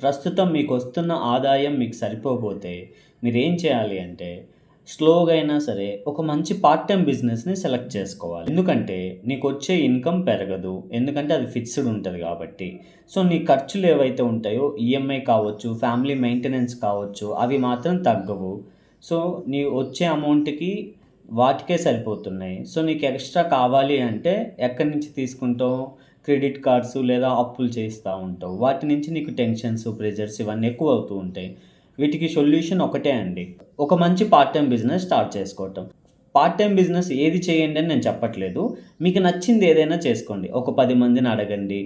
ప్రస్తుతం మీకొస్తున్న ఆదాయం మీకు సరిపోకపోతే మీరేం చేయాలి అంటే, స్లోగా అయినా సరే ఒక మంచి పార్ట్ టైమ్ బిజినెస్‌ని సెలెక్ట్ చేసుకోవాలి. ఎందుకంటే నీకొచ్చే ఇన్‌కమ్ పెరగదు. ఎందుకంటే అది ఫిక్స్‌డ్ ఉంటది కాబట్టి. సో, నీ ఖర్చులు ఏవైతే ఉంటాయో ఈఎంఐ కావచ్చు, ఫ్యామిలీ మెయింటెనెన్స్ కావచ్చు, అవి మాత్రం తగ్గవు. సో, నీ వచ్చే అమౌంట్‌కి వాటికే సరిపోతున్నాయి. సో, నీకు ఎక్స్‌ట్రా కావాలి అంటే ఎక్కడి నుంచి తీసుకుంటావు? క్రెడిట్ కార్డ్స్ లేదా అప్పులు చేస్తా ఉంటావు. వాటి నుంచి నీకు టెన్షన్స్, ప్రెషర్స్ ఇవన్నీ ఎక్కువవుతూ ఉంటాయి. వీటికి సొల్యూషన్ ఒకటే అండి. ఒక మంచి పార్ట్ టైమ్ బిజినెస్ స్టార్ట్ చేసుకోవటం. పార్ట్ టైమ్ బిజినెస్ ఏది చేయండి అని నేను చెప్పట్లేదు. మీకు నచ్చింది ఏదైనా చేసుకోండి. ఒక 10 మందిని అడగండి.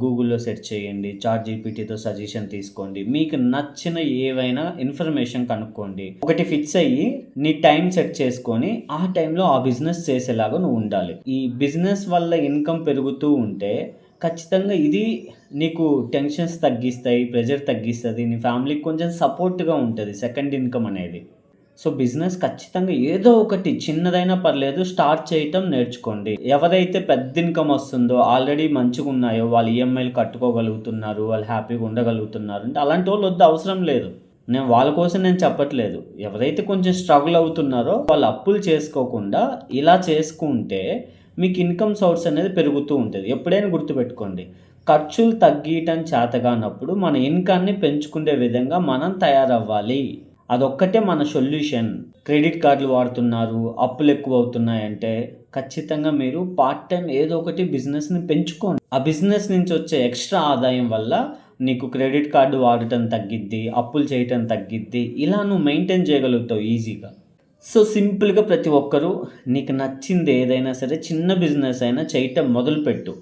గూగుల్‌లో సెర్చ్ చేయండి. చాట్‌జీపీటీతో సజెషన్ తీసుకోండి. మీకు నచ్చిన ఏవైనా ఇన్ఫర్మేషన్ కనుక్కోండి. ఒకటి ఫిక్స్ అయ్యి నీ టైం సెట్ చేసుకొని, ఆ టైంలో ఆ బిజినెస్ చేసేలాగా నువ్వు ఉండాలి. ఈ బిజినెస్ వల్ల ఇన్‌కమ్ పెరుగుతూ ఉంటే ఖచ్చితంగా ఇది నీకు టెన్షన్స్ తగ్గిస్తాయి. ప్రెషర్ తగ్గిస్తది. నీ ఫ్యామిలీకి కొంచెం సపోర్ట్‌గా ఉంటది సెకండ్ ఇన్‌కమ్ అనేది. సో, బిజినెస్ ఖచ్చితంగా ఏదో ఒకటి చిన్నదైనా పర్లేదు స్టార్ట్ చేయటం నేర్చుకోండి. ఎవరైతే పెద్ద ఇన్‌కమ్ వస్తుందో, ఆల్రెడీ మంచిగున్నాయో, వాళ్ళు ఈఎంఐలు కట్టుకోగలుగుతున్నారు, వాళ్ళు హ్యాపీగా ఉండగలుగుతున్నారు అంటే అలాంటోళ్ళు వద్దు అవసరం లేదు. వాళ్ళ కోసం నేను చెప్పట్లేదు. ఎవరైతే కొంచెం స్ట్రగుల్ అవుతున్నారో వాళ్ళు అప్పులు చేసుకోకుండా ఇలా చేసుకుంటే మీకు ఇన్‌కమ్ సోర్స్ అనేది పెరుగుతూ ఉంటది. ఎప్పుడైనా గుర్తుపెట్టుకోండి. ఖర్చులు తగ్గీయటం చేతగానప్పుడు మన ఇన్‌కమ్‌ని పెంచుకునే విధంగా మనం తయారవ్వాలి. అదొక్కటే మన సొల్యూషన్. క్రెడిట్ కార్డులు వాడుతున్నారు, అప్పులెక్కువవుతున్నాయంటే ఖచ్చితంగా మీరు పార్ట్ టైమ్ ఏదో ఒకటి బిజినెస్‌ని పెంచుకోండి. ఆ బిజినెస్ నుంచి వచ్చే ఎక్స్‌ట్రా ఆదాయం వల్ల నీకు క్రెడిట్ కార్డ్ వాడటం తగ్గిద్ది, అప్పులు చేయటం తగ్గిద్ది. ఇలా నువ్వు మెయింటైన్ చేయగలుగుతావు ఈజీగా. సో, సింపుల్‌గా ప్రతి ఒక్కరు నీకు నచ్చింది ఏదైనా సరే చిన్న బిజినెస్ అయినా చేయటం మొదలుపెట్టు.